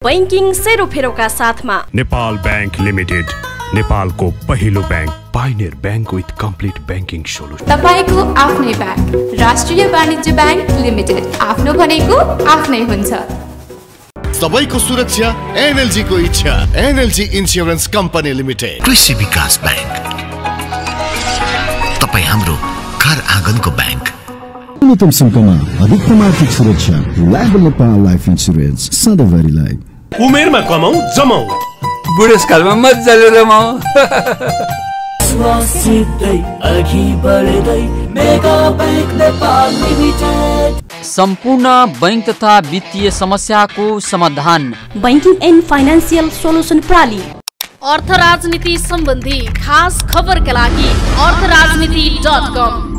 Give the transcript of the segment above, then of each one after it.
Banking सेरोफेरोका साथमा Nepal bank limited, नेपालको पहिलो bank, pioneer bank with complete banking solution. तपाईको आफ्नै बैंक, राष्ट्रिय वाणिज्य बैंक लिमिटेड, आफ्नो भनेको आफ्नै हुन्छ। सबैको सुरक्षा एनएलजी को इच्छा, एनएलजी इन्स्योरेन्स कम्पनी लिमिटेड। कृषि विकास बैंक, तपाई हाम्रो घर आँगनको बैंक। न्यूनतम शुल्कमा अधिकतम आर्थिक सुरक्षा, लाइफ नेपाल लाइफ इन्स्योरेन्स, सधैँभरिलाई। उमेरमा कमाऊ जमाऊ, बुढेसकालमा मजाले रमाऊ। सम्पूर्ण बैंक तथा वित्तीय समस्याको समाधान, बैंकिङ एन्ड फाइनान्सियल सोलुसन प्रणाली। अर्थ राजनीति सम्बन्धी खास खबरका लागि अर्थराजनीति.com।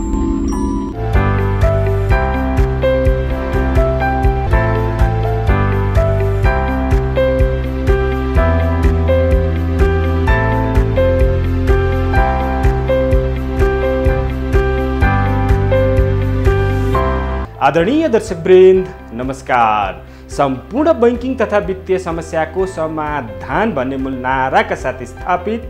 आदरणीय दर्शकवृन्द नमस्कार। सम्पूर्ण बैंकिङ तथा वित्तीय समस्याको समाधान भन्ने मूल नाराका साथ स्थापित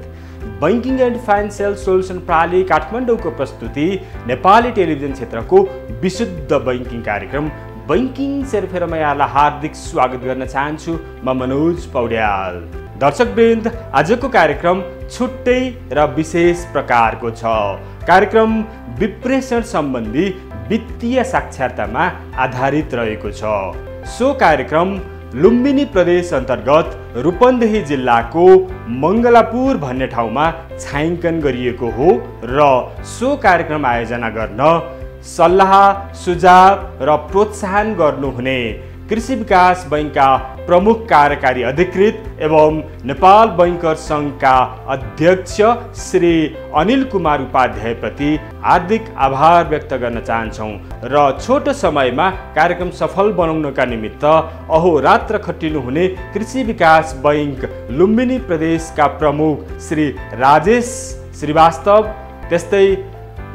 बैंकिङ एन्ड फाइनान्सियल सोलुसन प्रणाली काठमाडौँको प्रस्तुति नेपाली टेलिभिजन क्षेत्रको विशुद्ध बैंकिङ कार्यक्रम बैंकिङ सेरोफेरोमा यहाँलाई हार्दिक स्वागत गर्न चाहन्छु। म मनोज पौड्याल। दर्शकवृन्द, आजको कार्यक्रम छुट्टै र विशेष प्रकारको छ। कार्यक्रम विप्रेषण सम्बन्धी वित्तीय साक्षरतामा आधारित रहेको छ। सो कार्यक्रम लुम्बिनी प्रदेश अन्तर्गत रूपन्देही जिल्लाको मङ्गलापुर भन्ने ठाउँमा छायाङ्कन गरिएको हो र सो कार्यक्रम आयोजना गर्न सल्लाह सुझाव र प्रोत्साहन गर्नुहुने कृषि विकास बैंकका प्रमुख कार्यकारी अधिकृत एवं नेपाल बैंकर संघका अध्यक्ष श्री अनिल कुमार उपाध्याय प्रति हार्दिक आभार व्यक्त गर्न चाहन्छौँ र छोटो समयमा कार्यक्रम सफल बनाउनका निमित्त अहोरात्र खटिनुहुने कृषि विकास बैंक लुम्बिनी प्रदेशका प्रमुख श्री राजेश श्रीवास्तव, त्यस्तै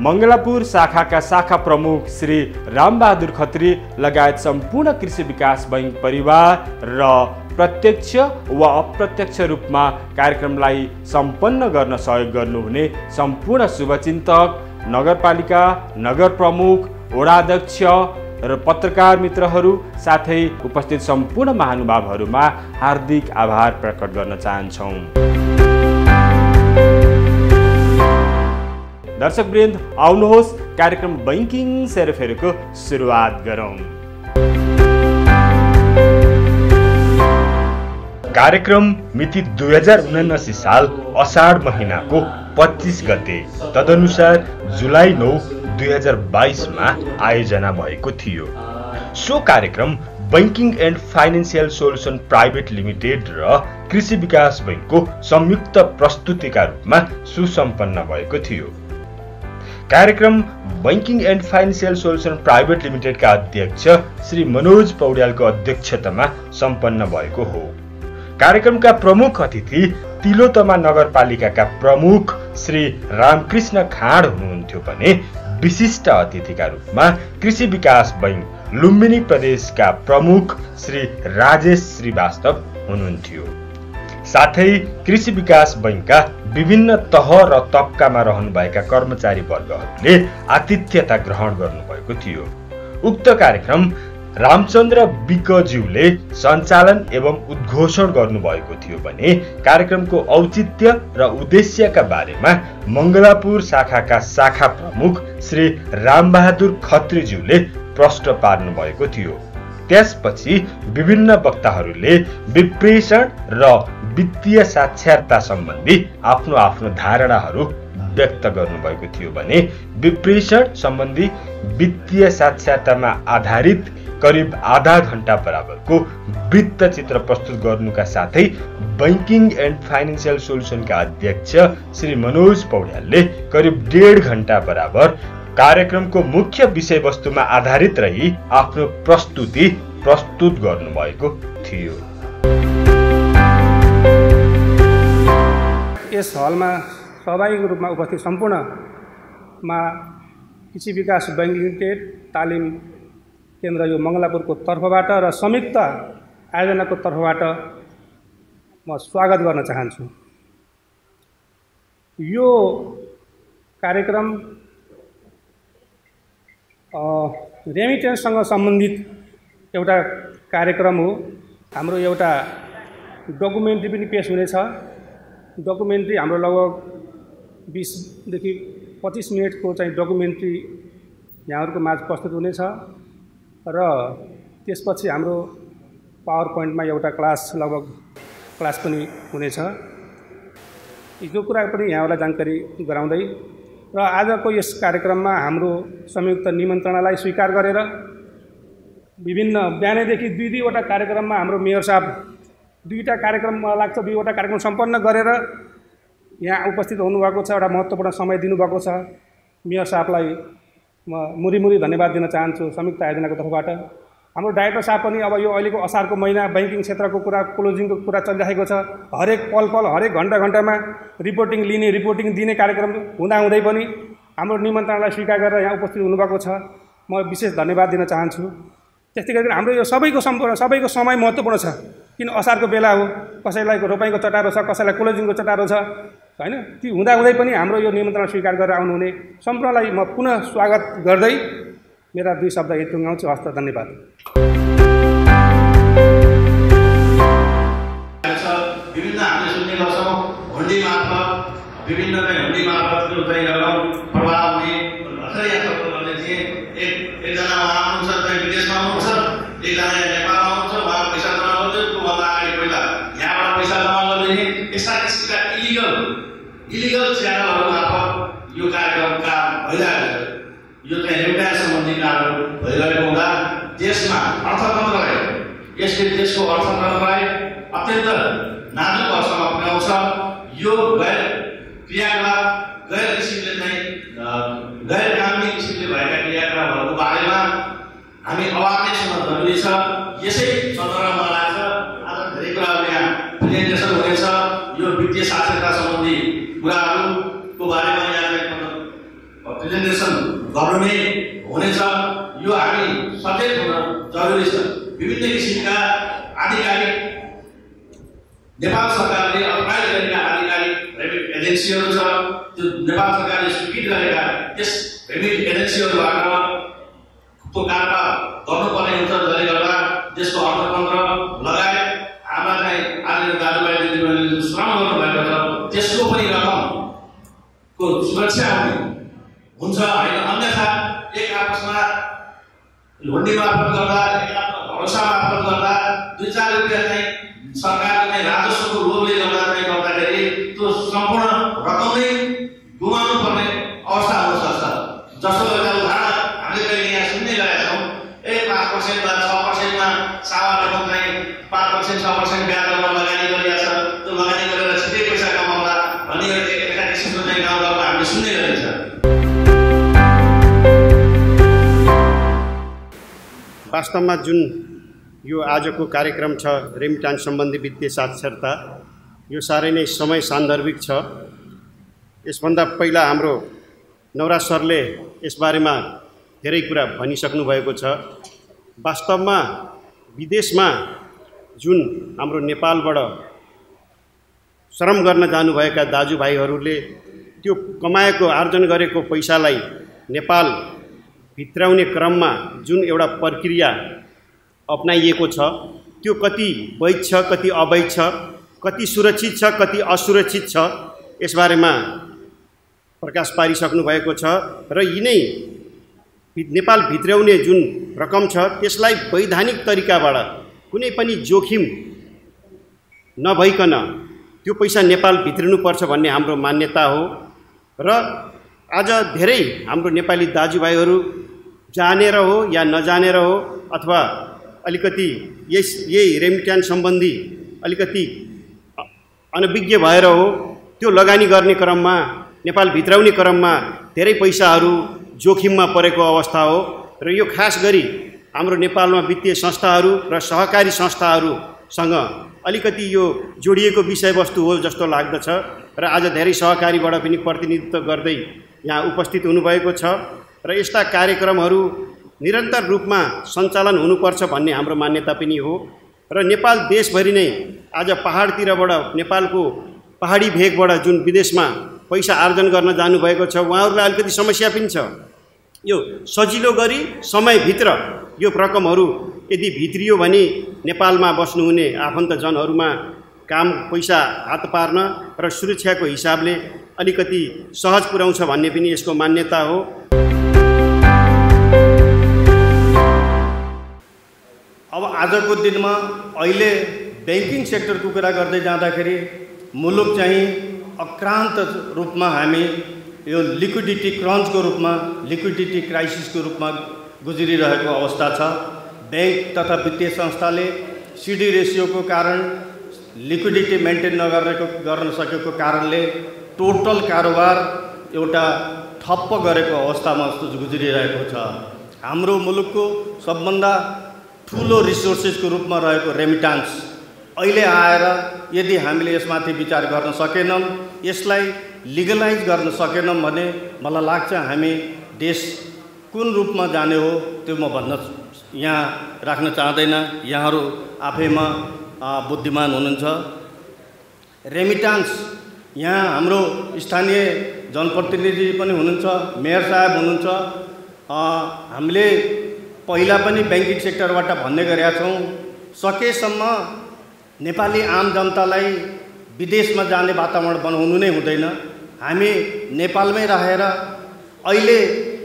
मङ्गलापुर शाखाका शाखा प्रमुख श्री रामबहादुर खत्री लगायत सम्पूर्ण कृषि विकास बैंक परिवार र प्रत्यक्ष वा अप्रत्यक्ष रूपमा कार्यक्रमलाई सम्पन्न गर्न सहयोग गर्नुहुने सम्पूर्ण शुभचिन्तक, नगरपालिका, नगर प्रमुख, वडाध्यक्ष र पत्रकार मित्रहरू साथै उपस्थित सम्पूर्ण महानुभावहरूमा हार्दिक आभार प्रकट गर्न चाहन्छौँ। दर्शकवृन्द, आउनुहोस् कार्यक्रम बैंकिङ सेरोफेरोको सुरुवात गरौँ। कार्यक्रम मिति 2079 साल असाढ महिनाको 25 गते, तदनुसार जुलाई 9, 2022 मा आयोजना भएको थियो। सो कार्यक्रम banking and financial solution private limited र कृषि विकास बैंकको संयुक्त प्रस्तुतिका रूपमा सुसम्पन्न भएको थियो। कार्यक्रम banking and financial solution private लिमिटेडका अध्यक्ष श्री मनोज पौड्यालको अध्यक्षतामा सम्पन्न भएको हो। कार्यक्रमका प्रमुख अतिथि तिलोतमा नगरपालिकाका प्रमुख श्री रामकृष्ण खाँड हुनुहुन्थ्यो भने विशिष्ट अतिथिका रूपमा कृषि विकास बैंक लुम्बिनी प्रदेशका प्रमुख श्री राजेश श्रीवास्तव हुनुहुन्थ्यो। साथै कृषि विकास बैंकका विभिन्न तह र तबकामा रहनुभएका कर्मचारी वर्गहरूले आतिथ्यता ग्रहण गर्नुभएको थियो। उक्त कार्यक्रम रामचन्द्र विकज्यूले सञ्चालन एवं उद्घोषण गर्नुभएको थियो भने कार्यक्रमको औचित्य र उद्देश्यका बारेमा मङ्गलापुर शाखाका शाखा प्रमुख श्री रामबहादुर खत्रीज्यूले प्रश्न पार्नु भएको थियो। त्यसपछि विभिन्न वक्ताहरूले विप्रेषण र वित्तीय साक्षरता सम्बन्धी आफ्नो आफ्नो धारणाहरू व्यक्त गर्नुभएको थियो भने विप्रेषण सम्बन्धी वित्तीय साक्षरतामा आधारित करिब आधा घण्टा बराबरको वृत्त चित्र प्रस्तुत गर्नुका साथै बैंकिङ एन्ड फाइनान्सियल सोलुसनका अध्यक्ष श्री मनोज पौड्यालले करिब 1.5 घण्टा बराबर कार्यक्रमको मुख्य विषयवस्तुमा आधारित रही आफ्नो प्रस्तुति प्रस्तुत गर्नुभएको थियो। यस हलमा सहभागी रूपमा उपस्थित सम्पूर्णमा कृषि विकास बैंक लिमिटेड तालिम केन्द्र यो मङ्गलापुरको तर्फबाट र संयुक्त आयोजनाको तर्फबाट म स्वागत गर्न चाहन्छु। यो कार्यक्रम रेमिटेन्ससँग सम्बन्धित एउटा कार्यक्रम हो। हाम्रो एउटा डकुमेन्ट्री पनि पेश हुनेछ। डकुमेन्ट्री हाम्रो लगभग 20 देखि 25 मिनटको चाहिँ डकुमेन्ट्री यहाँहरूको माझ प्रस्तुत हुनेछ र त्यसपछि हाम्रो पावर पोइन्टमा एउटा लगभग क्लास पनि हुनेछ। यो कुरा पनि यहाँहरूलाई जानकारी गराउँदै र आजको यस कार्यक्रममा हाम्रो संयुक्त निमन्त्रणालाई स्वीकार गरेर विभिन्न बिहानैदेखि 2-2वटा कार्यक्रममा हाम्रो मेयर साहब 2टा कार्यक्रम मलाई लाग्छ 2वटा कार्यक्रम सम्पन्न गरेर यहाँ उपस्थित हुनुभएको छ। एउटा महत्त्वपूर्ण समय दिनुभएको छ। मेयर साहबलाई म मुरी धन्यवाद दिन चाहन्छु संयुक्त आयोजनाको तर्फबाट। हाम्रो डाइरेक्टर साहब पनि अब यो अहिलेको असारको महिना बैंकिङ क्षेत्रको कुरा क्लोजिङको कुरा चलिरहेको छ। हरेक पल हरेक घन्टामा रिपोर्टिङ दिने कार्यक्रम हुँदाहुँदै पनि हाम्रो निमन्त्रणालाई स्वीकार गरेर यहाँ उपस्थित हुनुभएको छ। म विशेष धन्यवाद दिन चाहन्छु। त्यस्तै गरी हाम्रो यो सबैको समय महत्त्वपूर्ण छ। किन असारको बेला हो, कसैलाई रोपाइँको चटारो छ, कसैलाई क्लोजिङको चटारो छ हैन। ती हुँदाहुँदै पनि हाम्रो यो निमन्त्रणा स्वीकार गरेर आउनुहुने सम्पूर्णलाई म पुनः स्वागत गर्दै मेरा 2 शब्द यति टुङ्गाउँछु। हस्त धन्यवाद। विभिन्न हामीले सुन्ने गर्छौँ हुन्डी मार्फत विभिन्न हुन्डी मार्फत प्रभाव हुने भर्खरै यहाँ सबैले चाहिँ एकजना उहाँ आउनुहुन्छ चाहिँ विदेशमा आउनुहुन्छ, एकजना नेपालमा आउनुहुन्छ, उहाँ पैसा जम्मा गर्दै त्योभन्दा अगाडि पहिला यहाँबाट पैसा जम्मा गर्दै यस्ता किसिमका इलिगल च्यानलहरू मार्फत यो कार्यक्रम काम भइरहेको छ। यो चाहिँ रेमिट्यान्स सम्बन्धी कार्यहरू भइरहेको हुँदा देशमा अर्थतन्त्रलाई यसले देशको अर्थतन्त्रलाई अत्यन्त नाजुक अवस्थामा पुर्याउँछ। यो गैर क्रियाकलाप गैर किसिमले चाहिँ गैर कानुनी किसिमले भएका क्रियाकलापहरूको बारेमा हामी अवेरनेस हुन जरुरी छ। यसै सन्दर्भमा लाग्छ आज धेरै कुराहरू यहाँ प्रेजेन्टेसन हुनेछ। यो वित्तीय साक्षरता सम्बन्धी कुराहरूको बारेमा यहाँ प्रेजेन्टेसन गर्नु नै हुनेछ। यो हामी सचेत हुन जरुरी छ। विभिन्न किसिमका आधिकारिक नेपाल सरकारले अप्लाई गरेका आधिकारिक रेमिट एजेन्सीहरू छ। त्यो नेपाल सरकारले स्वीकृत गरेका त्यस रेमिट एजेन्सीहरूबाट त्यो कारबाह गर्नुपर्ने हुन्छ, जसले गर्दा देशको अर्थतन्त्र लगायत हाम्रा चाहिँ आदरणीय दाजुभाइ दिदीबहिनीले श्रम गर्नुभएको छ त्यसको पनि रकमको सुरक्षा हुन्छ होइन। अन्यथा एक आपसमा हुन्डी मार्फत गर्दा, एक आपसमा भरोसा मार्फत गर्दा 2-4 रुपियाँ चाहिँ सरकारले चाहिँ राजस्वको लोभले गर्दाखेरि त्यो सम्पूर्ण रकम नै गुमाउनु पर्ने अवस्था हुन सक्छ। जस्तो एउटा उदाहरण हामीले कहिले यहाँ सुन्दै गएका छौँ, 5% वा 6%मा सावा रकम चाहिँ 5% 6% ब्याज दरमा लगानी गरिरहेछ, त्यो लगानी गरेर छिटै पैसा कमाउँला भन्ने एउटा किसिमको चाहिँ गाउँघरमा हामीले सुन्दै गरेको छ। वास्तवमा जुन यो आजको कार्यक्रम छ रेमिट्यान्स सम्बन्धी वित्तीय साक्षरता, यो साह्रै नै समय सान्दर्भिक छ। यसभन्दा पहिला हाम्रो नवराज सरले यसबारेमा धेरै कुरा भनिसक्नु भएको छ। वास्तवमा विदेशमा जुन हाम्रो नेपालबाट श्रम गर्न जानुभएका दाजुभाइहरूले त्यो कमाएको आर्जन गरेको पैसालाई नेपाल भित्राउने क्रममा जुन एउटा प्रक्रिया अपनाइएको छ त्यो कति वैध छ, कति अवैध छ, कति सुरक्षित छ, कति असुरक्षित छ, यसबारेमा प्रकाश पारिसक्नु भएको छ। र यिनै नेपाल भित्राउने जुन रकम छ त्यसलाई वैधानिक तरिकाबाट कुनै पनि जोखिम नभइकन त्यो पैसा नेपाल भित्रिनुपर्छ भन्ने हाम्रो मान्यता हो। र आज धेरै हाम्रो नेपाली दाजुभाइहरू जानेर हो या नजानेर हो अथवा अलिकति यही रेमिट्यान्स सम्बन्धी अलिकति अनभिज्ञ भएर हो, त्यो लगानी गर्ने क्रममा नेपाल भित्राउने क्रममा धेरै पैसाहरू जोखिममा परेको अवस्था हो। र यो खास गरी हाम्रो नेपालमा वित्तीय संस्थाहरू र सहकारी संस्थाहरूसँग अलिकति यो जोडिएको विषयवस्तु हो जस्तो लाग्दछ। र आज धेरै सहकारीबाट पनि प्रतिनिधित्व गर्दै यहाँ उपस्थित हुनुभएको छ। र यस्ता कार्यक्रमहरू निरन्तर रूपमा सञ्चालन हुनुपर्छ भन्ने हाम्रो मान्यता पनि हो। र नेपाल देशभरि नै आज पहाडतिरबाट नेपालको पहाडी भेगबाट जुन विदेशमा पैसा आर्जन गर्न जानुभएको छ उहाँहरूलाई अलिकति समस्या पनि छ। यो सजिलो गरी समयभित्र यो रकमहरू यदि भित्रियो भने नेपालमा बस्नुहुने आफन्तजनहरूमा काम पैसा हात पार्न र सुरक्षाको हिसाबले अलिकति सहज पुर्याउँछ भन्ने पनि यसको मान्यता हो। अब आजको दिनमा अहिले बैंकिङ सेक्टरको कुरा गर्दै जाँदाखेरि मुलुक चाहिँ अक्रान्त रूपमा हामी यो लिक्विडिटी क्रन्चको रूपमा लिक्विडिटी क्राइसिसको रूपमा गुज्रिरहेको अवस्था छ। बैंक तथा वित्तीय संस्थाले सिडी रेसियोको कारण लिक्विडिटी मेन्टेन गर्न सकेको कारणले टोटल कारोबार एउटा ठप्प गरेको अवस्थामा गुज्रिरहेको छ। हाम्रो मुलुकको सबभन्दा ठुलो रिसोर्सेसको रूपमा रहेको रेमिटान्स अहिले आएर यदि हामीले यसमाथि विचार गर्न सकेनौँ, यसलाई लिगलाइज गर्न सकेनौँ भने मलाई लाग्छ हामी देश कुन रूपमा जाने हो त्यो म भन्न यहाँ राख्न चाहदैन। यहाँहरू आफैमा बुद्धिमान हुनुहुन्छ। रेमिटान्स यहाँ हाम्रो स्थानीय जनप्रतिनिधि पनि हुनुहुन्छ, मेयर साहब हुनुहुन्छ। हामीले पहिला पनि बैंकिङ सेक्टरबाट भन्ने गरेका छौँ, सकेसम्म नेपाली आम जनतालाई विदेशमा जाने वातावरण बनाउनु नै हुँदैन। हामी नेपालमै रहेर अहिले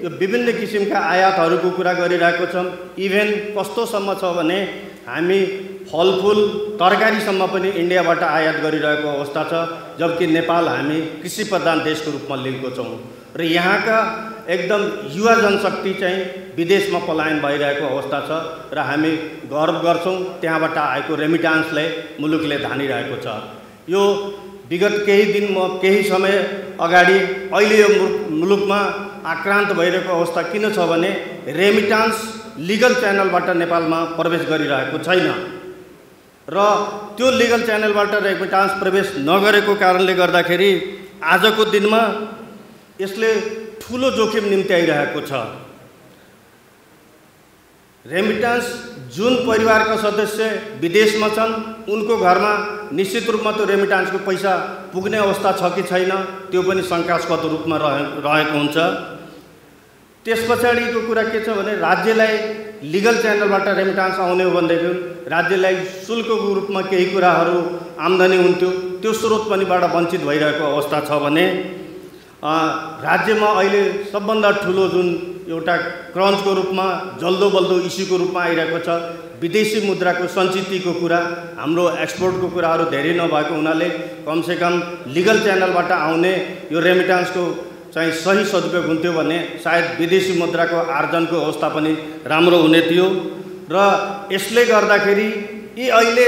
यो विभिन्न किसिमका आयातहरूको कुरा गरिरहेको छौँ। इभेन कस्तोसम्म छ भने हामी फलफुल तरकारीसम्म पनि इन्डियाबाट आयात गरिरहेको अवस्था छ, जबकि नेपाल हामी कृषि प्रधान देशको रूपमा लिएको छौँ र यहाँका एकदम युवा जनशक्ति चाहिँ विदेशमा पलायन भइरहेको अवस्था छ र हामी गर्व गर्छौँ त्यहाँबाट आएको रेमिटान्सलाई मुलुकले धानिरहेको छ। यो विगत केही समय अगाडि अहिले यो मुलुकमा आक्रान्त भइरहेको अवस्था किन छ भने रेमिटान्स लिगल च्यानलबाट नेपालमा प्रवेश गरिरहेको छैन र त्यो लिगल च्यानलबाट रेमिटान्स प्रवेश नगरेको कारणले गर्दाखेरि आजको दिनमा यसले ठुलो जोखिम निम्ति आइरहेको छ। रेमिटान्स जुन परिवारका सदस्य विदेशमा छन् उनको घरमा निश्चित रूपमा त्यो रेमिटान्सको पैसा पुग्ने अवस्था छ कि छैन त्यो पनि शङ्कास्पद रूपमा रहेको हुन्छ। त्यस पछाडिको कुरा के छ भने राज्यलाई लिगल च्यानलबाट रेमिटान्स आउने हो भनेदेखि राज्यलाई शुल्कको रूपमा केही कुराहरू आम्दानी हुन्थ्यो, त्यो स्रोत पनिबाट वञ्चित भइरहेको अवस्था छ भने राज्यमा अहिले सबभन्दा ठुलो जुन एउटा क्रन्चको रूपमा जल्दो बल्दो इस्युको रूपमा आइरहेको छ विदेशी मुद्राको सञ्चितको कुरा। हाम्रो एक्सपोर्टको कुराहरू धेरै नभएको हुनाले कमसेकम लिगल च्यानलबाट आउने यो रेमिटान्सको चाहिँ सही सदुपयोग हुन्थ्यो भने सायद विदेशी मुद्राको आर्जनको अवस्था पनि राम्रो हुने थियो र यसले गर्दाखेरि यी अहिले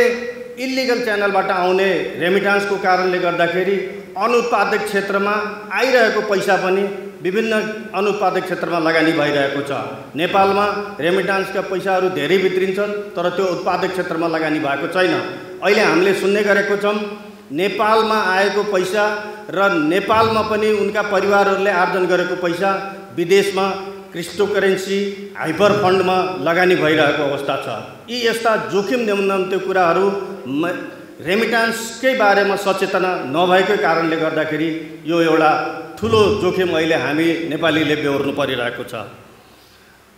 इलिगल च्यानलबाट आउने रेमिटान्सको कारणले गर्दाखेरि अनुत्पादक क्षेत्रमा आइरहेको पैसा पनि विभिन्न अनुत्पादक क्षेत्रमा लगानी भइरहेको छ। नेपालमा रेमिटान्सका पैसाहरू धेरै भित्रिन्छन् तर त्यो उत्पादक क्षेत्रमा लगानी भएको छैन। अहिले हामीले सुन्ने गरेको छौँ नेपालमा आएको पैसा र नेपालमा पनि उनका परिवारहरूले आर्जन गरेको पैसा विदेशमा क्रिप्टोकरेन्सी हाइपर फन्डमा लगानी भइरहेको अवस्था छ। यी यस्ता जोखिम न्यूनतम कुराहरू रेमिटान्सकै बारेमा सचेतना नभएकै कारणले गर्दाखेरि यो एउटा ठुलो जोखिम अहिले हामी नेपालीले बेहोर्नु परिरहेको छ।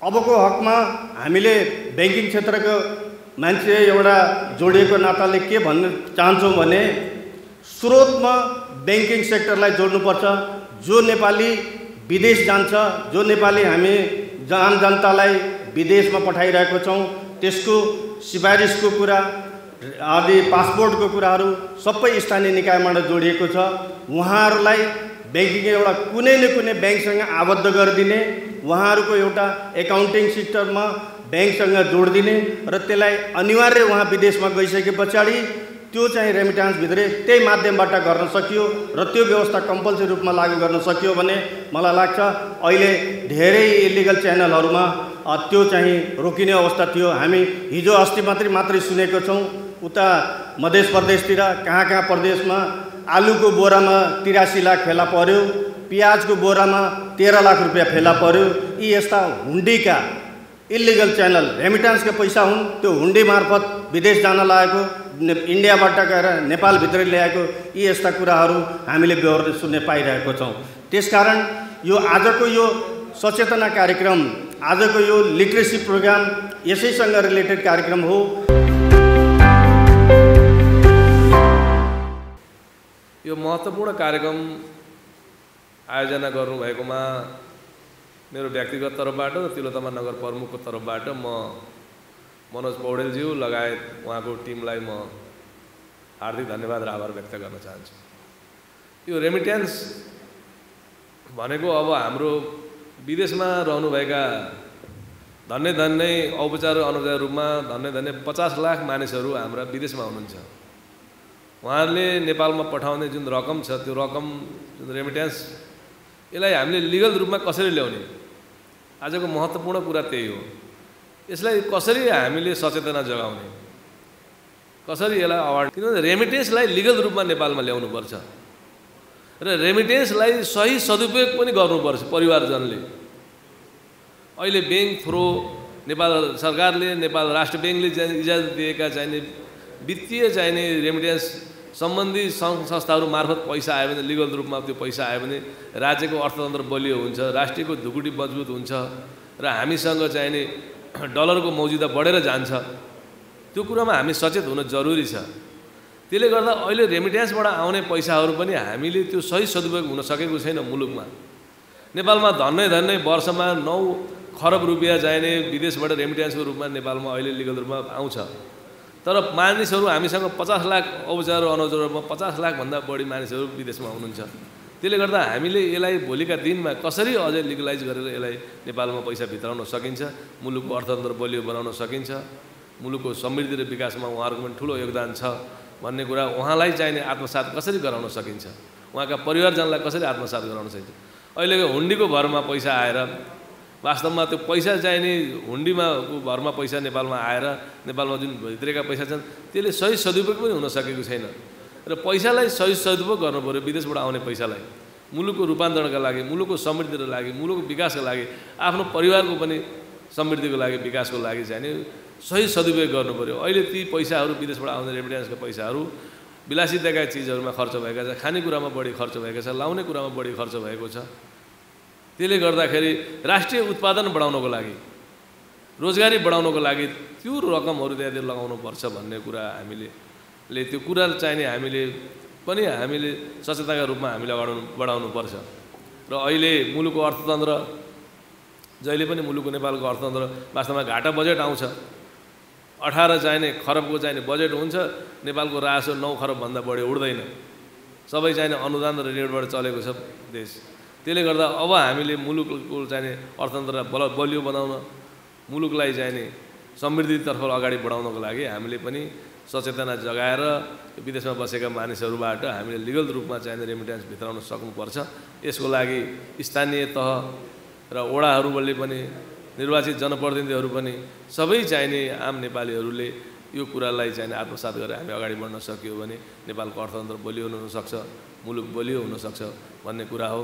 अबको हकमा हामीले बैंकिङ क्षेत्रको मान्छे एउटा जोडिएको नाताले के भन्न चाहन्छौँ भने स्रोतमा बैंकिङ सेक्टरलाई जोड्नुपर्छ। जो नेपाली विदेश जान्छ, जो नेपाली हामी आम जनतालाई विदेशमा पठाइरहेको छौँ त्यसको सिफारिसको कुरा आदि पासपोर्टको कुराहरू सबै स्थानीय निकायबाट जोडिएको छ। उहाँहरूलाई बैंकिङ एउटा कुनै न कुनै बैंकसँग आबद्ध गरिदिने, उहाँहरूको एउटा एकाउन्टिङ सिस्टममा बैंकसँग जोडिदिने र त्यसलाई अनिवार्य उहाँ विदेशमा गइसके पछाडि त्यो चाहिँ रेमिटान्स भित्रै त्यही माध्यमबाट गर्न सकियो र त्यो व्यवस्था कम्पल्सरी रूपमा लागू गर्न सकियो भने मलाई लाग्छ अहिले धेरै इलिगल च्यानलहरूमा त्यो चाहिँ रोकिने अवस्था थियो। हामी हिजो अस्ति मात्रै सुनेको छौँ उता मध्य प्रदेशतिर कहाँ प्रदेशमा आलुको बोरामा 83 लाख फेला पर्यो, प्याजको बोरामा 13 लाख रुपियाँ फेला पर्यो। यी यस्ता हुन्डीका इलिगल च्यानल रेमिटान्सका पैसा हुन्, त्यो हुन्डी मार्फत विदेश जान लागेको, इन्डियाबाट गएर नेपालभित्र ल्याएको, यी यस्ता कुराहरू हामीले बेहोर्दै सुन्ने पाइरहेको छौँ। त्यसकारण यो आजको यो सचेतना कार्यक्रम, आजको यो लिटरेसी प्रोग्राम यसैसँग रिलेटेड कार्यक्रम हो। यो महत्त्वपूर्ण कार्यक्रम आयोजना गर्नुभएकोमा मेरो व्यक्तिगत तर्फबाट र तिलोत्तमा नगर प्रमुखको तर्फबाट म मनोज पौडेलज्यू लगायत उहाँको टिमलाई म हार्दिक धन्यवाद र आभार व्यक्त गर्न चाहन्छु। यो रेमिट्यान्स भनेको अब हाम्रो विदेशमा रहनुभएका धन्य धन्य औपचार र अनौपचारिक रूपमा धन्य 50 लाख मानिसहरू हाम्रा विदेशमा हुनुहुन्छ। उहाँहरूले नेपालमा पठाउने जुन रकम छ, त्यो रकम जुन रेमिट्यान्स, यसलाई हामीले लिगल रूपमा कसरी ल्याउने, आजको महत्त्वपूर्ण कुरा त्यही हो। यसलाई कसरी हामीले सचेतना जगाउने, कसरी यसलाई अवार्ड, किनभने रेमिटेन्सलाई लिगल रूपमा नेपालमा ल्याउनुपर्छ र रेमिटेन्सलाई सही सदुपयोग पनि गर्नुपर्छ परिवारजनले। अहिले ब्याङ्क थ्रो नेपाल सरकारले, नेपाल राष्ट्र ब्याङ्कले इजाजत दिएका चाहिने वित्तीय चाहिने रेमिटेन्स सम्बन्धी सङ्घ संस्थाहरू मार्फत पैसा आयो भने, लिगल रूपमा त्यो पैसा आयो भने राज्यको अर्थतन्त्र बलियो हुन्छ, राष्ट्रियको ढुकुटी मजबुत हुन्छ र हामीसँग चाहिने डलरको मौजुदा बढेर जान्छ। त्यो कुरामा हामी सचेत हुन जरुरी छ। त्यसले गर्दा अहिले रेमिट्यान्सबाट आउने पैसाहरू पनि हामीले त्यो सही सदुपयोग हुन सकेको छैन। मुलुकमा नेपालमा धन्य वर्षमा 9 खरब रुपियाँ चाहिने विदेशबाट रेमिट्यान्सको रूपमा नेपालमा अहिले लिगल रूपमा आउँछ। तर मानिसहरू हामीसँग 50 लाख औपचार र अनौपचार रूपमा 50 लाखभन्दा बढी मानिसहरू विदेशमा हुनुहुन्छ। त्यसले गर्दा हामीले यसलाई भोलिका दिनमा कसरी अझै लिगलाइज गरेर यसलाई नेपालमा पैसा भित्राउन सकिन्छ, मुलुकको अर्थतन्त्र बलियो बनाउन सकिन्छ, मुलुकको समृद्धि र विकासमा उहाँहरूको पनि ठुलो योगदान छ भन्ने कुरा उहाँलाई चाहिने आत्मसात कसरी गराउन सकिन्छ, उहाँका परिवारजनलाई कसरी आत्मसात गराउन सकिन्छ। अहिलेको हुन्डीको भरमा पैसा आएर वास्तवमा त्यो पैसा चाहिने हुन्डीमा भरमा पैसा नेपालमा आएर नेपालमा जुन भित्रेका पैसा छन् त्यसले सही सदुपयोग पनि हुन सकेको छैन र पैसालाई सही सदुपयोग गर्नु पर्यो। विदेशबाट आउने पैसालाई मुलुकको रूपान्तरणका लागि, मुलुकको समृद्धिको लागि, मुलुकको विकासका लागि, आफ्नो परिवारको पनि समृद्धिको लागि, विकासको लागि चाहिने सही सदुपयोग गर्नु पर्यो। अहिले ती पैसाहरू विदेशबाट आउने रेमिट्यान्सका पैसाहरू विलासिताका चिजहरूमा खर्च भएका छ, खानेकुरामा बढी खर्च भएका छ, लाउने कुरामा बढी खर्च भएको छ। त्यसले गर्दाखेरि राष्ट्रिय उत्पादन बढाउनको लागि, रोजगारी बढाउनको लागि त्यो रकमहरू त्यहाँतिर लगाउनुपर्छ भन्ने कुरा हामीले त्यो कुरा चाहिने हामीले सचेतनाका रूपमा हामीले बढाउनुपर्छ। र अहिले मुलुकको अर्थतन्त्र जहिले पनि मुलुकको नेपालको अर्थतन्त्र वास्तवमा घाटा बजेट आउँछ। 18 चाहिने खरबको चाहिने बजेट हुन्छ, नेपालको राजस्व 9 खरबभन्दा बढी उड्दैन। सबै चाहिने अनुदान र ऋणबाट चलेको छ देश। त्यसले गर्दा अब हामीले मुलुकको चाहिने अर्थतन्त्र बलियो बनाउन, मुलुकलाई चाहिने समृद्धितर्फ अगाडि बढाउनको लागि हामीले पनि सचेतना जगाएर विदेशमा बसेका मानिसहरूबाट हामीले लिगल रूपमा चाहिने रेमिट्यान्स भित्राउन सक्नुपर्छ। यसको लागि स्थानीय तह र वडाहरूले पनि, निर्वाचित जनप्रतिनिधिहरू पनि, सबै चाहिने आम नेपालीहरूले यो कुरालाई चाहिने आत्मसात गरेर हामी अगाडि बढ्न सकियो भने नेपालको अर्थतन्त्र बलियो हुन सक्छ, मुलुक बलियो हुन सक्छ भन्ने कुरा हो।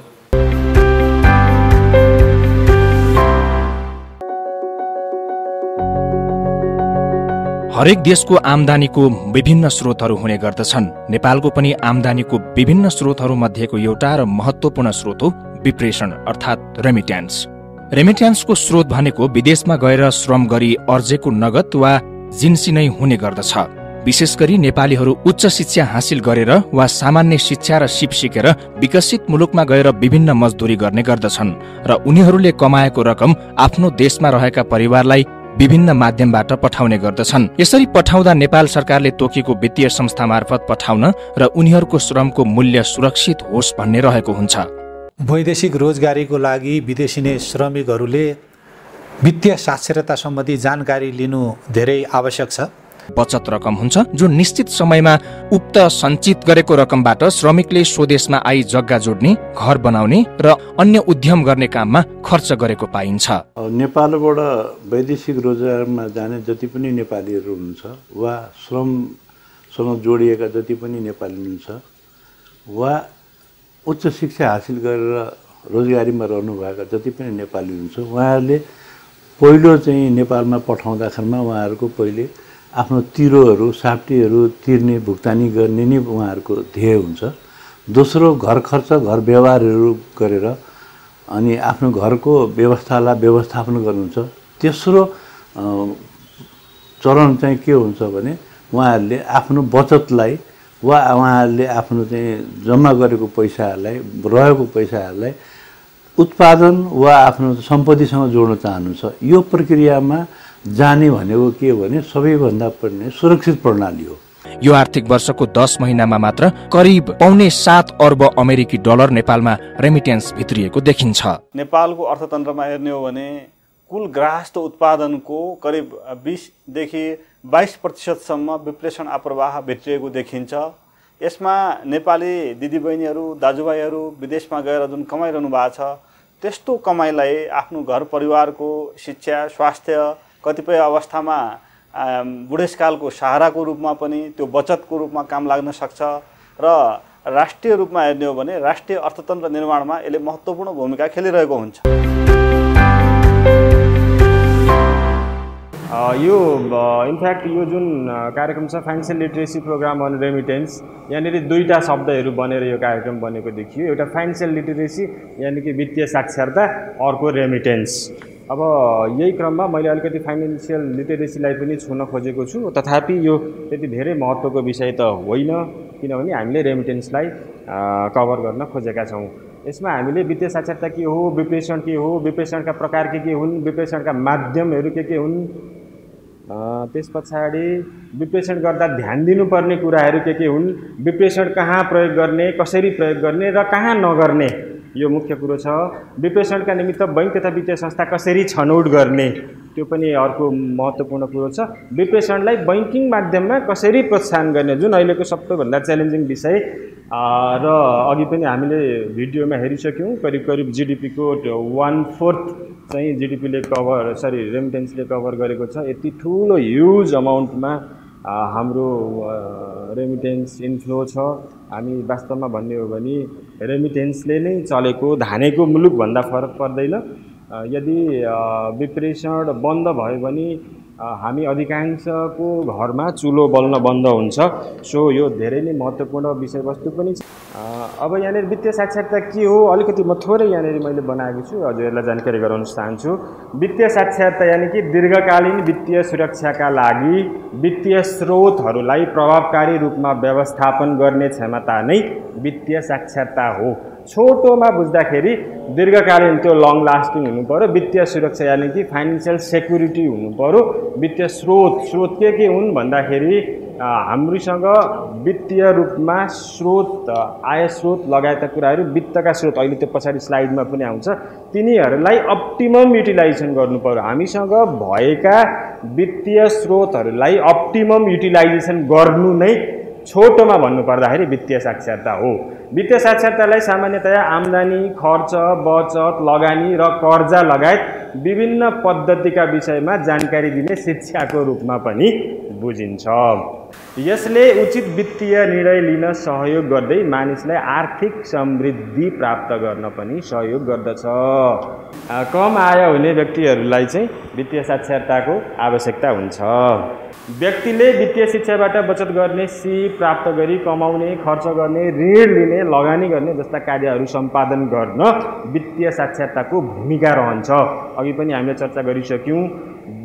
हरेक देशको आम्दानीको विभिन्न स्रोतहरू हुने गर्दछन्। नेपालको पनि आम्दानीको विभिन्न स्रोतहरू मध्येको एउटा र महत्त्वपूर्ण स्रोत हो विप्रेषण अर्थात् रेमिट्यान्स। रेमिट्यान्सको स्रोत भनेको विदेशमा गएर श्रम गरी अर्जेको नगद वा जिन्सी नै हुने गर्दछ। विशेष गरी नेपालीहरू उच्च शिक्षा हासिल गरेर वा सामान्य शिक्षा र सिप सिकेर विकसित मुलुकमा गएर विभिन्न मजदुरी गर्ने गर्दछन् र उनीहरूले कमाएको रकम आफ्नो देशमा रहेका परिवारलाई विभिन्न माध्यमबाट पठाउने गर्दछन्। यसरी पठाउँदा नेपाल सरकारले तोकेको वित्तीय संस्था मार्फत पठाउन र उनीहरूको श्रमको मूल्य सुरक्षित होस् भन्ने रहेको हुन्छ। वैदेशिक रोजगारीको लागि विदेशी नै श्रमिकहरूले वित्तीय साक्षरता सम्बन्धी जानकारी लिनु धेरै आवश्यक छ। बचत रकम हुन्छ जो निश्चित समयमा उक्त सञ्चित गरेको रकमबाट श्रमिकले स्वदेशमा आई जग्गा जोड्ने, घर बनाउने र अन्य उद्यम गर्ने काममा खर्च गरेको पाइन्छ। नेपालबाट वैदेशिक रोजगारमा जाने जति पनि नेपालीहरू हुनुहुन्छ वा श्रमसँग जोडिएका जति पनि नेपाली हुनुहुन्छ वा उच्च शिक्षा हासिल गरेर रोजगारीमा रहनुभएका जति पनि नेपाली हुनुहुन्छ, उहाँहरूले पहिलो चाहिँ नेपालमा पठाउँदाखेरिमा उहाँहरूको पहिले आफ्नो तिरोहरू साप्टीहरू तिर्ने भुक्तानी गर्ने नै उहाँहरूको ध्येय हुन्छ। दोस्रो घर खर्च घर व्यवहारहरू गरेर अनि आफ्नो घरको व्यवस्थालाई व्यवस्थापन गर्नुहुन्छ। तेस्रो चरण चाहिँ के हुन्छ भने उहाँहरूले आफ्नो बचतलाई वा उहाँहरूले आफ्नो चाहिँ जम्मा गरेको पैसाहरूलाई रहेको पैसाहरूलाई उत्पादन वा आफ्नो सम्पत्तिसँग जोड्न चाहनुहुन्छ। यो प्रक्रियामा जाने भनेको के भने सबैभन्दा पर्ने सुरक्षित प्रणाली हो। यो आर्थिक वर्षको 10 महिनामा मात्र करिब $7.25 अर्ब अमेरिकी डलर नेपालमा रेमिटेन्स भित्रिएको देखिन्छ। नेपालको अर्थतन्त्रमा हेर्ने हो भने कुल ग्राहस्थ उत्पादनको करिब 20 देखि 22% विप्रेषण अप्रवाह भित्रिएको देखिन्छ। यसमा नेपाली दिदीबहिनीहरू दाजुभाइहरू विदेशमा गएर जुन कमाइरहनु भएको छ त्यस्तो कमाइलाई आफ्नो घर परिवारको शिक्षा स्वास्थ्य कतिपय अवस्थामा बुढेसकालको सहाराको रूपमा पनि त्यो बचतको रूपमा काम लाग्न सक्छ र राष्ट्रिय रूपमा हेर्ने हो भने राष्ट्रिय अर्थतन्त्र निर्माणमा यसले महत्त्वपूर्ण भूमिका खेलिरहेको हुन्छ। यो इनफ्याक्ट यो जुन कार्यक्रम छ financial literacy program on remittance यहाँनिर दुईटा शब्दहरू बनेर यो कार्यक्रम बनेको देखियो। एउटा फाइनेन्सियल लिटरेसी यानि कि वित्तीय साक्षरता, अर्को रेमिटेन्स। अब यही क्रममा मैले अलिकति फाइनेन्सियल लिटरेसीलाई पनि छुन खोजेको छु। तथापि यो त्यति धेरै महत्त्वको विषय त होइन, किनभने हामीले रेमिटेन्सलाई कभर गर्न खोजेका छौँ। यसमा हामीले वित्तीय साक्षरता के हो, विप्रेषण के हो, विप्रेषणका प्रकार के हुन्, विप्रेषणका माध्यमहरू के हुन्, त्यस पछाडि विप्रेषण गर्दा ध्यान दिनुपर्ने कुराहरू के हुन्, विप्रेषण कहाँ प्रयोग गर्ने, कसरी प्रयोग गर्ने र कहाँ नगर्ने, यो मुख्य कुरो छ। विप्रेषणका निमित्त बैंक तथा वित्तीय संस्था कसरी छनौट गर्ने, त्यो पनि अर्को महत्त्वपूर्ण कुरो छ। विप्रेषणलाई बैंकिङ माध्यममा कसरी प्रोत्साहन गर्ने, जुन अहिलेको सबैभन्दा च्यालेन्जिङ विषय र अघि पनि हामीले भिडियोमा हेरिसक्यौँ। करिब जिडिपीको 1/4 चाहिँ जिडिपीले रेमिटेन्सले कभर गरेको छ। यति ठुलो ह्युज अमाउन्टमा हाम्रो रेमिटेन्स इन्फ्लो छ। हामी वास्तवमा भन्ने हो भने रेमिटेन्सले नै चलेको धानेको मुलुकभन्दा फरक पर्दैन। यदि विप्रेषण बन्द भयो भने हामी अधिकांशको घरमा चुलो बल्न बन्द हुन्छ। सो यो धेरै नै महत्त्वपूर्ण विषयवस्तु पनि छ। अब यहाँनिर वित्तीय साक्षरता के हो अलिकति म थोरै यहाँनिर मैले बनाएको छु, हजुरहरूलाई जानकारी गराउन चाहन्छु। वित्तीय साक्षरता यानि कि दीर्घकालीन वित्तीय सुरक्षाका लागि वित्तीय स्रोतहरूलाई प्रभावकारी रूपमा व्यवस्थापन गर्ने क्षमता नै वित्तीय साक्षरता हो। छोटोमा बुझ्दाखेरि दीर्घकालीन त्यो लङ लास्टिङ हुनु पर्यो। वित्तीय सुरक्षा यानि कि फाइनेन्सियल सेक्युरिटी हुनु पर्यो। वित्तीय स्रोत के हुन् भन्दाखेरि हामीसँग वित्तीय रूपमा स्रोत आय स्रोत लगायतका कुराहरू वित्तका स्रोत अहिले त्यो पछाडि स्लाइडमा पनि आउँछ, तिनीहरूलाई अप्टिमम युटिलाइजेसन गर्नु पर्यो। हामीसँग भएका वित्तीय स्रोतहरूलाई अप्टिमम युटिलाइजेसन गर्नु नै छोटोमा भन्नुपर्दाखेरि वित्तीय साक्षरता हो। वित्तीय साक्षरतालाई सामान्यतया आम्दानी, खर्च, बचत, लगानी र कर्जा लगायत विभिन्न पद्धतिका विषयमा जानकारी दिने शिक्षाको रूपमा पनि बुझिन्छ। यसले उचित वित्तीय निर्णय लिन सहयोग गर्दै मानिसलाई आर्थिक समृद्धि प्राप्त गर्न पनि सहयोग गर्दछ। कम आय हुने व्यक्तिहरूलाई चाहिँ वित्तीय साक्षरताको आवश्यकता हुन्छ। व्यक्तिले वित्तीय शिक्षाबाट बचत गर्ने, सिप प्राप्त गरी कमाउने, खर्च गर्ने, ऋण लिने, लगानी गर्ने जस्ता कार्यहरू सम्पादन गर्न वित्तीय साक्षरताको भूमिका रहन्छ। अघि पनि हामीले चर्चा गरिसक्यौँ।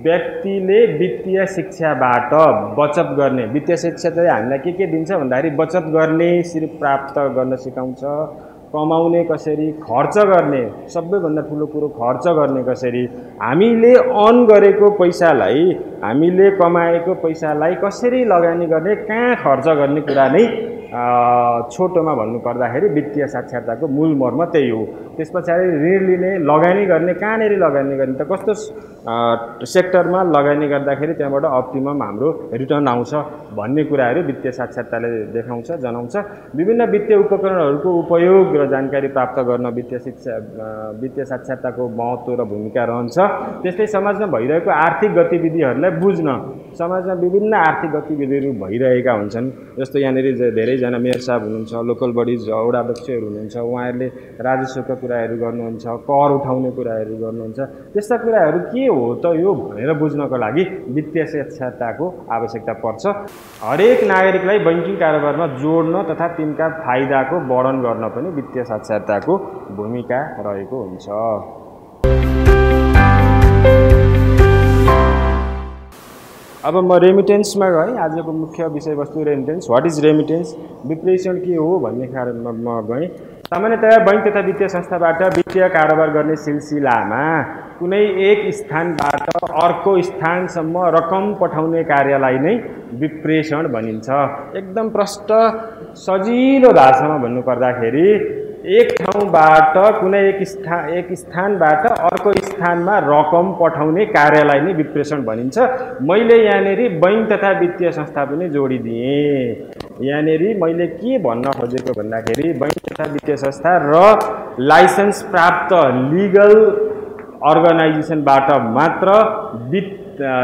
व्यक्तिले वित्तीय शिक्षाबाट बचत गर्ने, वित्तीय शिक्षाले हामीलाई के दिन्छ भन्दाखेरि बचत गर्ने सिप प्राप्त गर्न सिकाउँछ, कमाउने कसरी, खर्च गर्ने, सबैभन्दा ठुलो कुरो खर्च गर्ने कसरी, हामीले अर्न गरेको पैसालाई, हामीले कमाएको पैसालाई कसरी लगानी गर्ने, कहाँ खर्च गर्ने कुरा नै छोटोमा भन्नुपर्दाखेरि वित्तीय साक्षरताको मूल मर्म त्यही हो। त्यस पछाडि ऋण लिने, लगानी गर्ने, कहाँनिर लगानी गर्ने त कस्तो सेक्टरमा लगानी गर्दाखेरि त्यहाँबाट अप्टिमम हाम्रो रिटर्न आउँछ भन्ने कुराहरू वित्तीय साक्षरताले देखाउँछ, जनाउँछ। विभिन्न वित्तीय उपकरणहरूको उपयोग र जानकारी प्राप्त गर्न वित्तीय साक्षरताको महत्त्व र भूमिका रहन्छ। त्यस्तै समाजमा भइरहेको आर्थिक गतिविधिहरूलाई बुझ्न, समाजमा विभिन्न आर्थिक गतिविधिहरू भइरहेका हुन्छन्। जस्तो यहाँनिर धेरै धेरैजना मेयर साहब हुनुहुन्छ, लोकल बडिज वडा अध्यक्षहरू हुनुहुन्छ, उहाँहरूले राजस्वका कुराहरू गर्नुहुन्छ, कर उठाउने कुराहरू गर्नुहुन्छ। त्यस्ता कुराहरू के हो त यो भनेर बुझ्नको लागि वित्तीय साक्षरताको आवश्यकता पर्छ। हरेक नागरिकलाई बैंकिङ कारोबारमा जोड्न तथा तिनका फाइदाको वर्णन गर्न पनि वित्तीय साक्षरताको भूमिका रहेको हुन्छ। अब म रेमिटेन्समा गएँ। आजको मुख्य विषयवस्तु रेमिटेन्स। व्हाट इज रेमिटेन्स, विप्रेषण के हो भन्ने कारणमा म गएँ। सामान्यतया बैंक तथा वित्तीय संस्थाबाट वित्तीय कारोबार गर्ने सिलसिलामा कुनै एक स्थानबाट अर्को स्थानसम्म रकम पठाउने कार्यलाई नै विप्रेषण भनिन्छ। एकदम प्रष्ट सजिलो भाषामा भन्नुपर्दाखेरि एक ठाउँबाट कुनै एक स्थानबाट अर्को स्थानमा रकम पठाउने कार्यलाई नै विप्रेषण भनिन्छ। मैले यहाँनेरि बैंक तथा वित्तीय संस्था पनि जोडिदिएँ। यहाँनेरि मैले के भन्न खोजेको भन्दाखेरि बैंक तथा वित्तीय संस्था र लाइसेन्स प्राप्त लिगल अर्गनाइजेसनबाट मात्र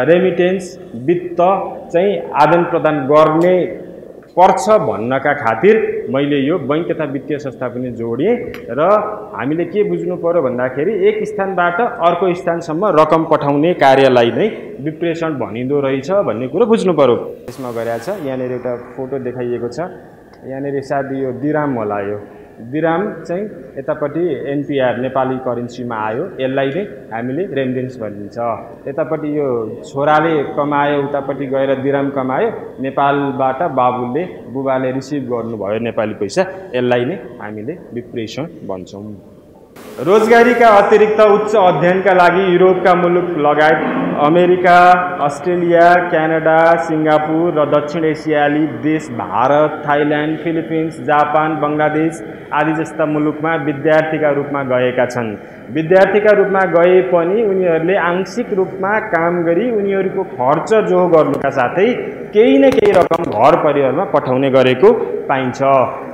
रेमिटेन्स वित्त चाहिँ आदान प्रदान गर्ने पर्छ भन्नका खातिर मैले यो बैंक तथा वित्तीय संस्था पनि जोडेँ। र हामीले के बुझ्नु पर्यो भन्दाखेरि एक स्थानबाट अर्को स्थानसम्म रकम पठाउने कार्यलाई नै विप्रेषण भनिँदो रहेछ भन्ने कुरो बुझ्नु पर्यो। यसमा गरेको छ यहाँनिर एउटा फोटो देखाइएको छ। यहाँनिर सायद यो दिराम होला। यो दिराम चाहिँ यतापट्टि एनपीआर नेपाली करेन्सीमा आयो, यसलाई नै हामीले रेमिटेन्स भनिन्छ। यतापट्टि यो छोराले कमायो, उतापट्टि गएर दिराम कमायो, नेपालबाट बुबाले रिसिभ गर्नुभयो नेपाली पैसा, यसलाई नै हामीले विप्रेषण भन्छौँ। रोजगारीका अतिरिक्त उच्च अध्ययनका लागि युरोपका मुलुक लगायत अमेरिका, अस्ट्रेलिया, क्यानाडा, सिङ्गापुर र दक्षिण एसियाली देश Bharat, Thailand, Philippines, Japan, Bangladesh आदि जस्ता मुलुकमा विद्यार्थीका रूपमा गएका छन्। विद्यार्थीका रूपमा गए पनि उनीहरूले आंशिक रूपमा काम गरी उनीहरूको खर्च जो गर्नुका साथै केही न केही रकम घर परिवारमा पठाउने गरेको पाइन्छ।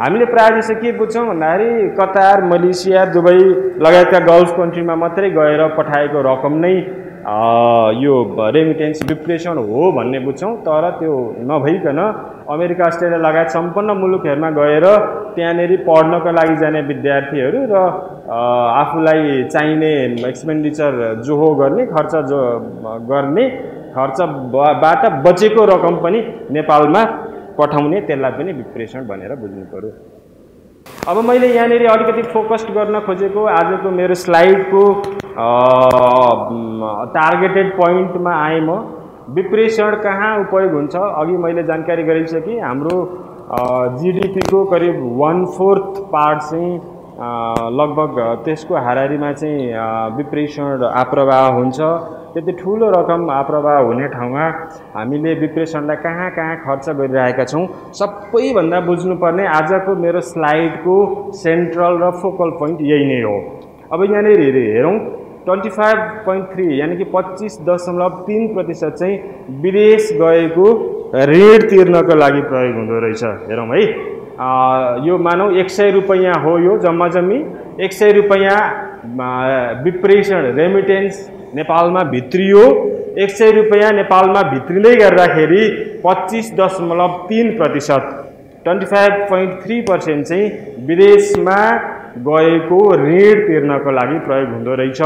हामीले प्रायः जसो के बुझ्छौँ भन्दाखेरि कतार, मलेसिया, दुबई लगायतका गल्फ कन्ट्रीमा मात्रै गएर पठाएको रकम नै यो रेमिटेन्स विप्रेषण हो भन्ने बुझ्छौँ। तर त्यो नभइकन अमेरिका, अस्ट्रेलिया लगायत सम्पन्न मुलुकहरूमा गएर त्यहाँनेरि पढ्नको लागि जाने विद्यार्थीहरू र आफूलाई चाहिने एक्सपेन्डिचर जो हो गर्ने खर्चबाट बचेको रकम पनि नेपालमा पठाउने, त्यसलाई पनि विप्रेषण भनेर बुझ्नु पर्यो। अब मैले यहाँनेरि अलिकति फोकस्ड गर्न खोजेको आजको मेरो स्लाइडको टार्गेटेड पोइन्टमा आएँ म। विप्रेषण कहाँ उपयोग हुन्छ अघि मैले जानकारी गराइसकेँ। हाम्रो जीडीपीको करिब 1/4 पार्ट चाहिँ लगभग त्यसको हाराहारीमा चाहिँ विप्रेषण आप्रवाह हुन्छ। त्यति ठुलो रकम आप्रवाह हुने ठाउँमा हामीले विप्रेषणलाई कहाँ कहाँ खर्च गरिरहेका छौँ सबैभन्दा बुझ्नुपर्ने आजको मेरो स्लाइडको सेन्ट्रल र फोकल पोइन्ट यही नै हो। अब यहाँनिर हेरौँ 25.3 यानी कि 25.3% चाहिँ विदेश गएको ऋण तिर्नको लागि प्रयोग हुँदो रहेछ। हेरौँ है, यो मानौ 100 रुपैयाँ हो, यो जम्मा जम्मी 100 रुपैयाँ विप्रेषण रेमिटेन्स नेपालमा भित्रियो। 100 रुपैयाँ नेपालमा भित्रिँदै गर्दाखेरि 25.3% 25.3% चाहिँ विदेशमा गएको ऋण तिर्नको लागि प्रयोग हुँदो रहेछ।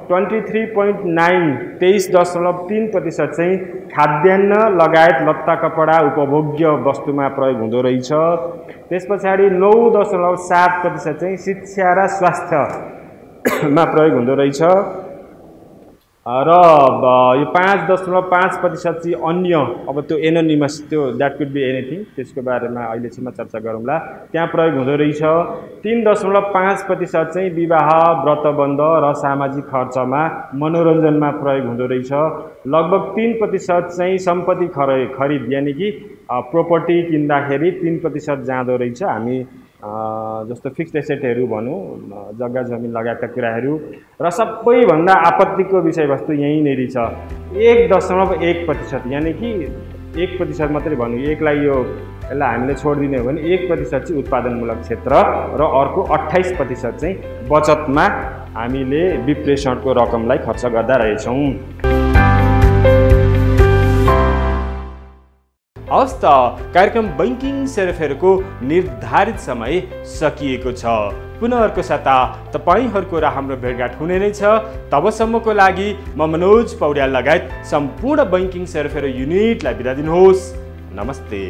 23.3% चाहिँ खाद्यान्न लगायत लत्ता कपडा उपभोग्य वस्तुमा प्रयोग हुँदो रहेछ। त्यस पछाडि 9.7% चाहिँ शिक्षा र स्वास्थ्यमा प्रयोग हुँदो रहेछ र यो 5.5% चाहिँ अन्य, अब त्यो एनोनिमस, त्यो द्याट कुड बी एनिथिङ, त्यसको बारेमा अहिले चाहिँ म चर्चा गरौँला, त्यहाँ प्रयोग हुँदो रहेछ। 3.5% चाहिँ विवाह, व्रतबन्ध र सामाजिक खर्चमा मनोरञ्जनमा प्रयोग हुँदो रहेछ। लगभग 3% चाहिँ सम्पत्ति खरिद यानि कि प्रोपर्टी किन्दाखेरि 3% जाँदो रहेछ। हामी जस्तो फिक्स्ड एसेटहरू भनौँ, जग्गा जमिन लगायतका कुराहरू। र सबैभन्दा आपत्तिको विषयवस्तु यहीँनेरि छ 1.1% यानि कि 1% मात्रै भनौँ, यसलाई हामीले छोडिदिने हो भने 1% चाहिँ उत्पादनमूलक क्षेत्र र अर्को 28% चाहिँ बचतमा हामीले विप्रेषणको रकमलाई खर्च गर्दा रहेछौँ। हवस् त कार्यक्रम बैंकिङ सेरोफेरोको निर्धारित समय सकिएको छ। पुनः अर्को साता तपाईहरूको र हाम्रो भेटघाट हुने नै छ। तबसम्मको लागि म मनोज पौड्याल लगायत सम्पूर्ण बैंकिङ सेरोफेरो युनिटलाई बिदा दिनुहोस्। नमस्ते।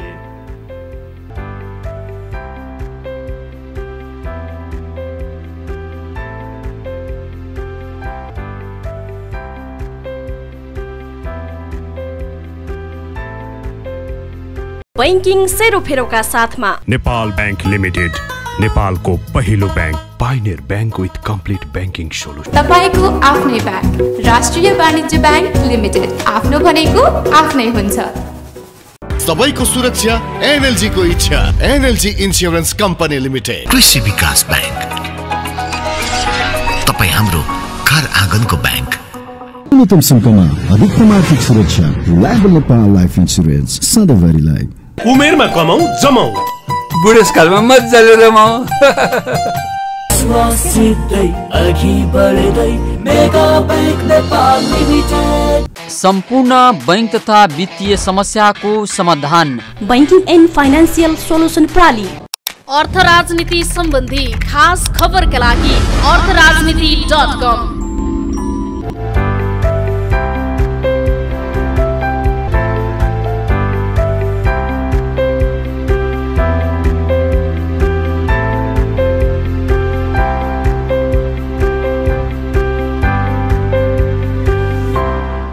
बैंकिङ सेरोफेरोका साथमा नेपाल बैंक लिमिटेड, नेपालको पहिलो bank, pioneer bank with complete banking solution. तपाईको आफ्नै बैंक राष्ट्रिय वाणिज्य बैंक लिमिटेड। आफ्नो भनेको आफ्नै हुन्छ। सबैको सुरक्षा एनएलजी को इच्छा। NLG insurance company limited. कृषि विकास बैंक, तपाईँ हाम्रो घर आँगनको बैंक। न्यूनतम शुल्कमा अधिकतम आर्थिक सुरक्षा। लाइबल नेपाल लाइफ इन्सुरेन्स, सधैँभरिलाई। उमेरमा कमाऊ जमाऊ, बुढेसकालमा मजाले रमाऊ। सम्पूर्ण बैंक तथा वित्तीय समस्याको समाधान बैंकिङ एन्ड फाइनान्सियल सोलुसन प्रणाली। अर्थ राजनीति सम्बन्धी खास खबरका लागि अर्थराजनीति.com